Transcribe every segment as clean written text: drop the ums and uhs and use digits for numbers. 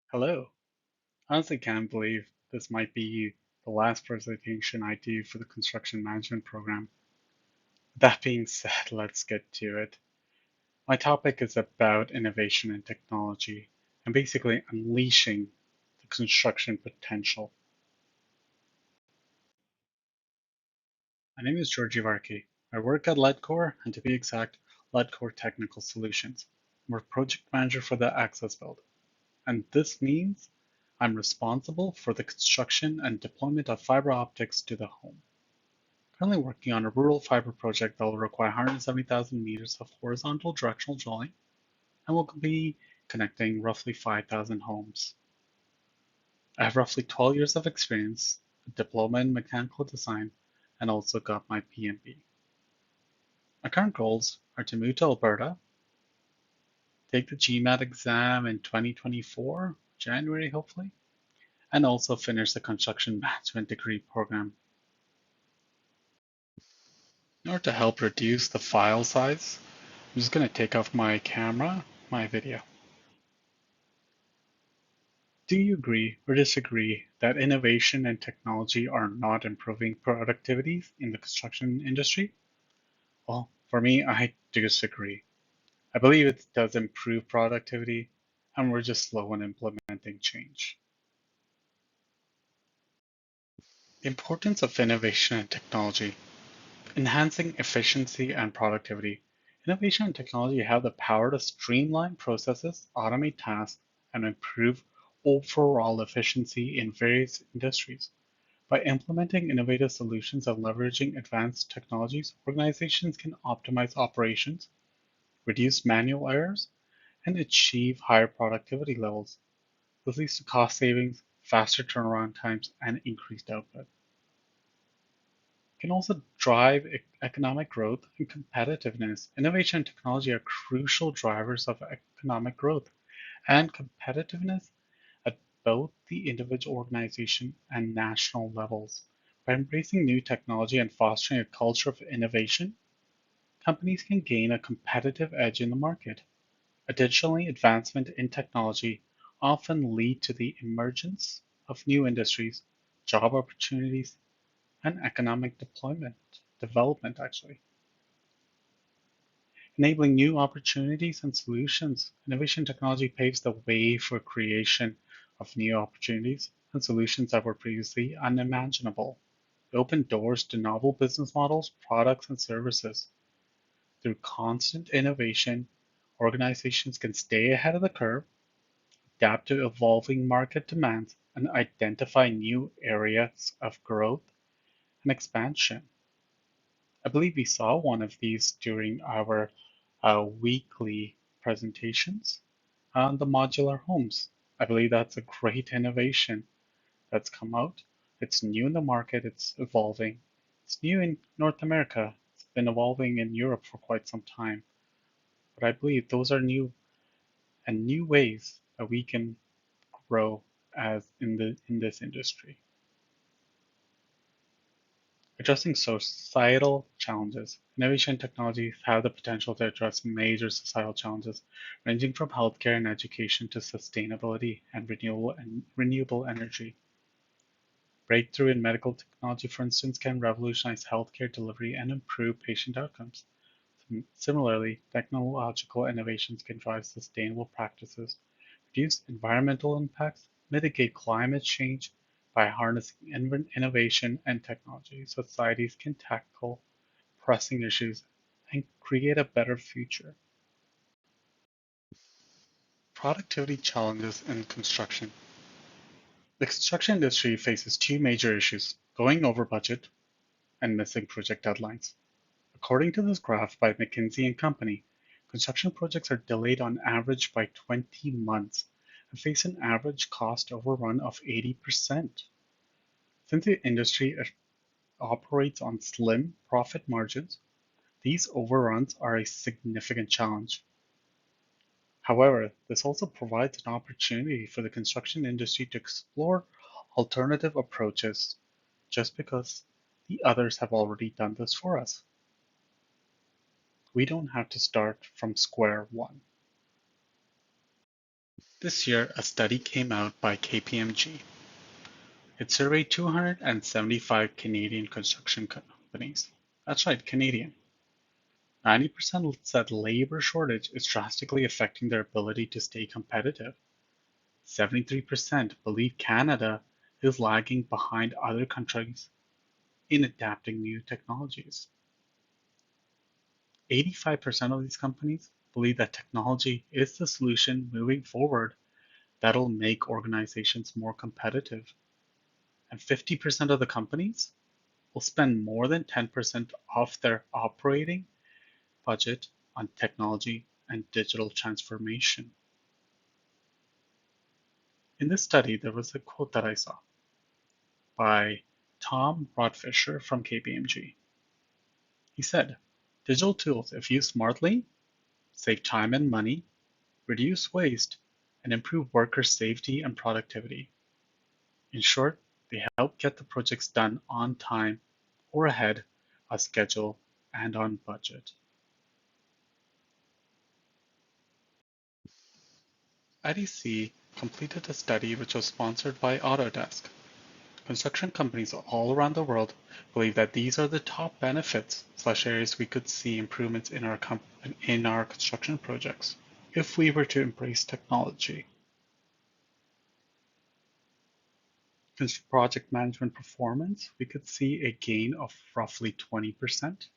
Hello. Honestly can't believe this might be the last presentation I do for the construction management program. That being said, let's get to it. My topic is about innovation and technology and basically unleashing the construction potential. My name is Georgi Varki. I work at Ledcor, and to be exact, Ledcor Technical Solutions. I'm a project manager for the Access Build. And this means I'm responsible for the construction and deployment of fiber optics to the home. Currently working on a rural fiber project that will require 170,000 meters of horizontal directional drawing and will be connecting roughly 5,000 homes. I have roughly 12 years of experience, a diploma in mechanical design, and also got my PMP. My current goals are to move to Alberta, take the GMAT exam in 2024, January hopefully, and also finish the construction management degree program. In order to help reduce the file size, I'm just going to take off my camera, my video. Do you agree or disagree that innovation and technology are not improving productivity in the construction industry? Well, for me, I disagree. I believe it does improve productivity, and we're just slow in implementing change. The importance of innovation and technology. Enhancing efficiency and productivity. Innovation and technology have the power to streamline processes, automate tasks, and improve overall efficiency in various industries. By implementing innovative solutions and leveraging advanced technologies, organizations can optimize operations, reduce manual errors, and achieve higher productivity levels. This leads to cost savings, faster turnaround times, and increased output. It can also drive economic growth and competitiveness. Innovation and technology are crucial drivers of economic growth and competitiveness at both the individual organization and national levels. By embracing new technology and fostering a culture of innovation, companies can gain a competitive edge in the market. Additionally, advancement in technology often lead to the emergence of new industries, job opportunities, and economic development actually. Enabling new opportunities and solutions. Innovation technology paves the way for creation of new opportunities and solutions that were previously unimaginable. It opened doors to novel business models, products, and services. Through constant innovation, organizations can stay ahead of the curve, adapt to evolving market demands, and identify new areas of growth and expansion. I believe we saw one of these during our weekly presentations on the modular homes. I believe that's a great innovation that's come out. It's new in the market, it's evolving. It's new in North America. It's been evolving in Europe for quite some time. But I believe those are new ways that we can grow as in this industry. Addressing societal challenges. Innovation and technology have the potential to address major societal challenges, ranging from healthcare and education to sustainability and renewable energy. Breakthrough in medical technology, for instance, can revolutionize healthcare delivery and improve patient outcomes. Similarly, technological innovations can drive sustainable practices, reduce environmental impacts, mitigate climate change. By harnessing innovation and technology, societies can tackle pressing issues and create a better future. Productivity challenges in construction. The construction industry faces two major issues: going over budget and missing project deadlines. According to this graph by McKinsey and Company, construction projects are delayed on average by 20 months and face an average cost overrun of 80%. Since the industry operates on slim profit margins, these overruns are a significant challenge. However, this also provides an opportunity for the construction industry to explore alternative approaches just because the others have already done this for us. We don't have to start from square one. This year, a study came out by KPMG. It surveyed 275 Canadian construction companies. That's right, Canadian. 90% said labor shortage is drastically affecting their ability to stay competitive. 73% believe Canada is lagging behind other countries in adapting new technologies. 85% of these companies believe that technology is the solution moving forward that'll make organizations more competitive. And 50% of the companies will spend more than 10% of their operating budget on technology and digital transformation. In this study, there was a quote that I saw by Tom Rodfisher from KPMG. He said, digital tools, if used smartly, save time and money, reduce waste, and improve worker safety and productivity. In short, they help get the projects done on time or ahead of schedule and on budget. IDC completed a study which was sponsored by Autodesk. Construction companies all around the world believe that these are the top benefits/areas we could see improvements in our construction projects if we were to embrace technology. Project management performance, we could see a gain of roughly 20%.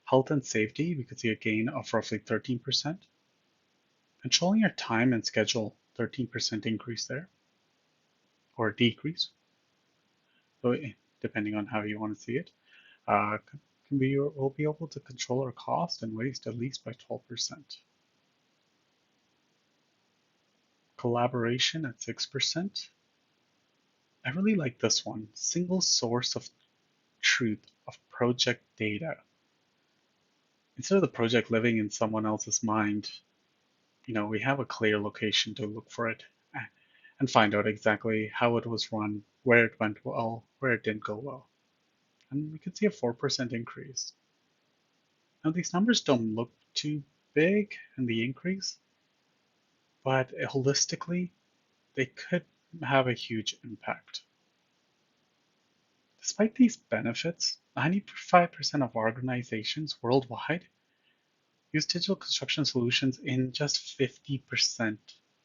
Health and safety, we could see a gain of roughly 13%. Controlling your time and schedule, 13% increase there, or decrease, so depending on how you want to see it. We'll be able to control our cost and waste at least by 12%. Collaboration at 6%. I really like this one. Single source of truth of project data. Instead of the project living in someone else's mind, we have a clear location to look for it and find out exactly how it was run, where it went well, where it didn't go well. And we could see a 4% increase. Now, these numbers don't look too big in the increase, but holistically, they could have a huge impact. Despite these benefits, 95% of organizations worldwide use digital construction solutions in just 50%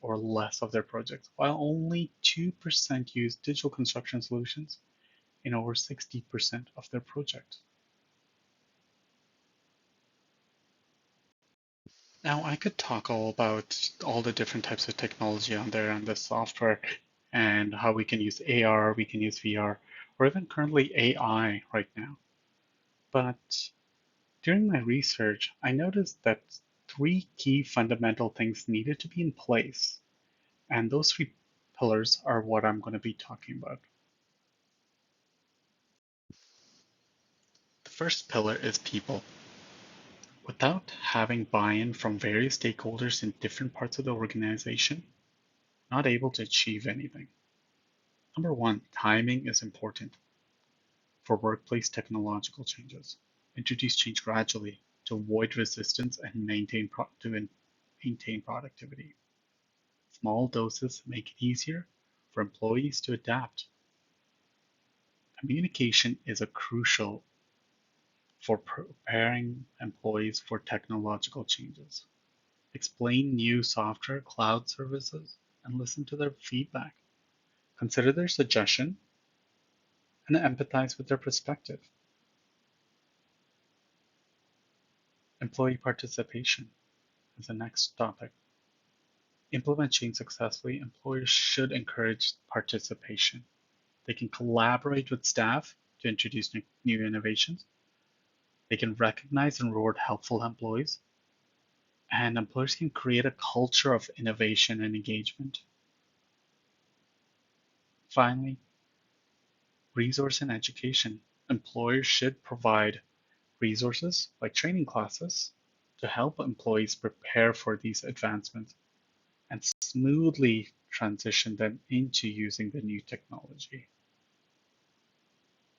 or less of their projects, while only 2% use digital construction solutions in over 60% of their projects. Now, I could talk all about all the different types of technology on there and the software and how we can use AR, we can use VR, or even currently AI right now. But during my research, I noticed that three key fundamental things needed to be in place. And those three pillars are what I'm going to be talking about. The first pillar is people. Without having buy-in from various stakeholders in different parts of the organization, not able to achieve anything. Number one, timing is important for workplace technological changes. Introduce change gradually to avoid resistance and maintain productivity. Small doses make it easier for employees to adapt. Communication is a crucial for preparing employees for technological changes. Explain new software, cloud services, and listen to their feedback. Consider their suggestion and empathize with their perspective. Employee participation is the next topic. Implement change successfully, employers should encourage participation. They can collaborate with staff to introduce new innovations. They can recognize and reward helpful employees. And employers can create a culture of innovation and engagement. Finally, resource and education. Employers should provide resources like training classes to help employees prepare for these advancements and smoothly transition them into using the new technology.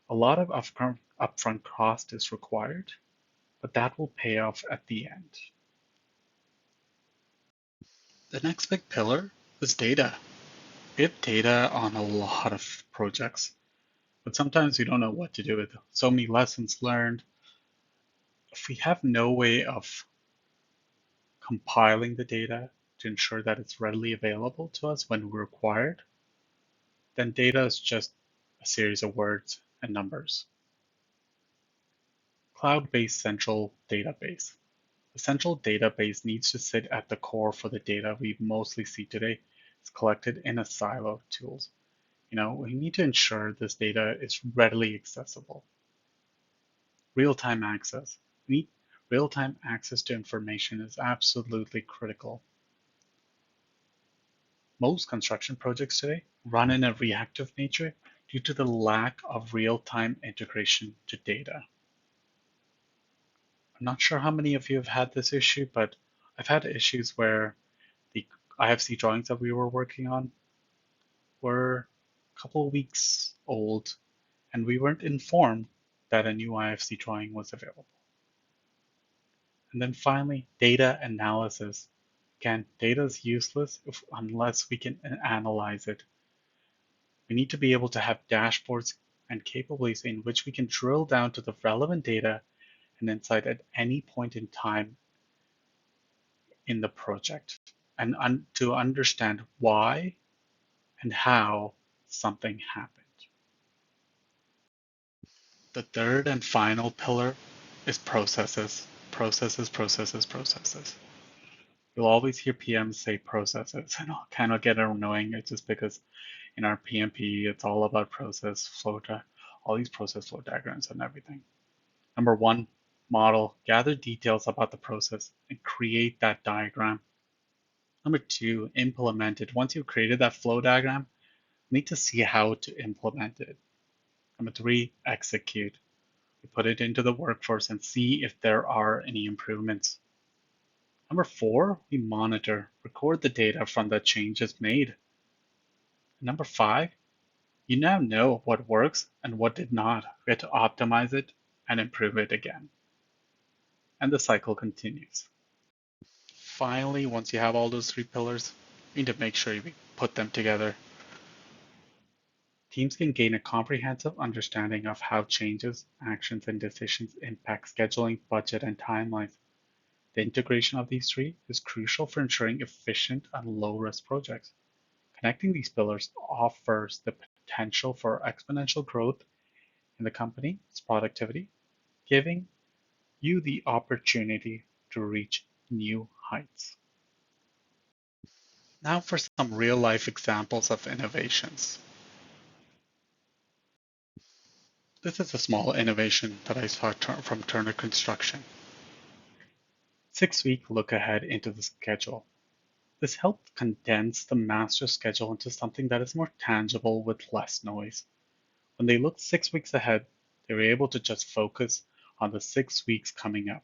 A lot of upfront cost is required, but that will pay off at the end. The next big pillar is data. We have data on a lot of projects, but sometimes we don't know what to do with it. So many lessons learned. If we have no way of compiling the data to ensure that it's readily available to us when we're required, then data is just a series of words and numbers. Cloud-based central database. The central database needs to sit at the core for the data we mostly see today. It's collected in a silo of tools. We need to ensure this data is readily accessible. Real-time access. Real-time access to information is absolutely critical. Most construction projects today run in a reactive nature due to the lack of real-time integration to data. I'm not sure how many of you have had this issue, but I've had issues where the IFC drawings that we were working on were a couple of weeks old, and we weren't informed that a new IFC drawing was available. And then finally, data analysis. Again, data is useless unless we can analyze it. We need to be able to have dashboards and capabilities in which we can drill down to the relevant data and insight at any point in time in the project and to understand why and how something happened. The third and final pillar is processes. Processes, processes, processes. You'll always hear PMs say processes, and it'll kind of get annoying. It's just because in our PMP, it's all about process flow, all these process flow diagrams and everything. Number one, model, gather details about the process and create that diagram. Number two, implement it. Once you've created that flow diagram, you need to see how to implement it. Number three, execute. We put it into the workforce and see if there are any improvements. Number four, we monitor, record the data from the changes made. Number five, you now know what works and what did not. We had to optimize it and improve it again. And the cycle continues. Finally, once you have all those three pillars, you need to make sure you put them together. Teams can gain a comprehensive understanding of how changes, actions, and decisions impact scheduling, budget, and timelines. The integration of these three is crucial for ensuring efficient and low-risk projects. Connecting these pillars offers the potential for exponential growth in the company's productivity, giving you the opportunity to reach new heights. Now for some real-life examples of innovations. This is a small innovation that I saw from Turner Construction. 6-week look ahead into the schedule. This helped condense the master schedule into something that is more tangible with less noise. When they looked 6 weeks ahead, they were able to just focus on the 6 weeks coming up,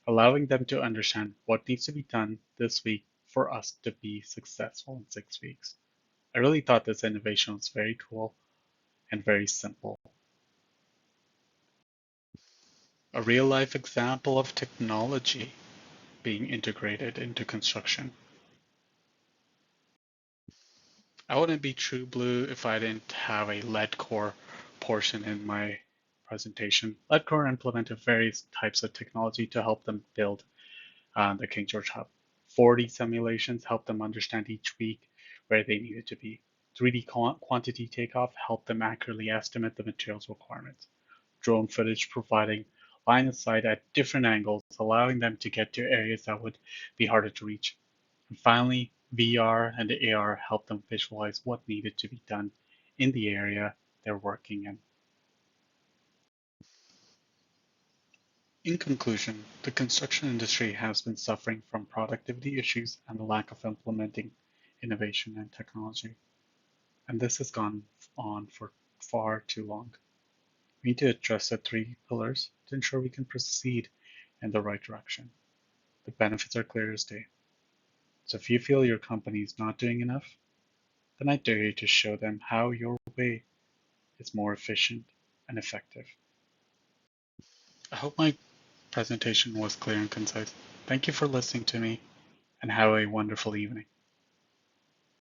allowing them to understand what needs to be done this week for us to be successful in 6 weeks. I really thought this innovation was very cool and very simple. A real life example of technology being integrated into construction. I wouldn't be True Blue if I didn't have a lead core portion in my presentation. Lead core implemented various types of technology to help them build the King George Hub. 4D simulations helped them understand each week where they needed to be. 3D quantity takeoff helped them accurately estimate the materials requirements. Drone footage providing line of sight at different angles, allowing them to get to areas that would be harder to reach. And finally, VR and AR help them visualize what needed to be done in the area they're working in. In conclusion, the construction industry has been suffering from productivity issues and the lack of implementing innovation and technology. And this has gone on for far too long. We need to address the three pillars to ensure we can proceed in the right direction. The benefits are clear as day. So if you feel your company is not doing enough, then I dare you to show them how your way is more efficient and effective. I hope my presentation was clear and concise. Thank you for listening to me and have a wonderful evening.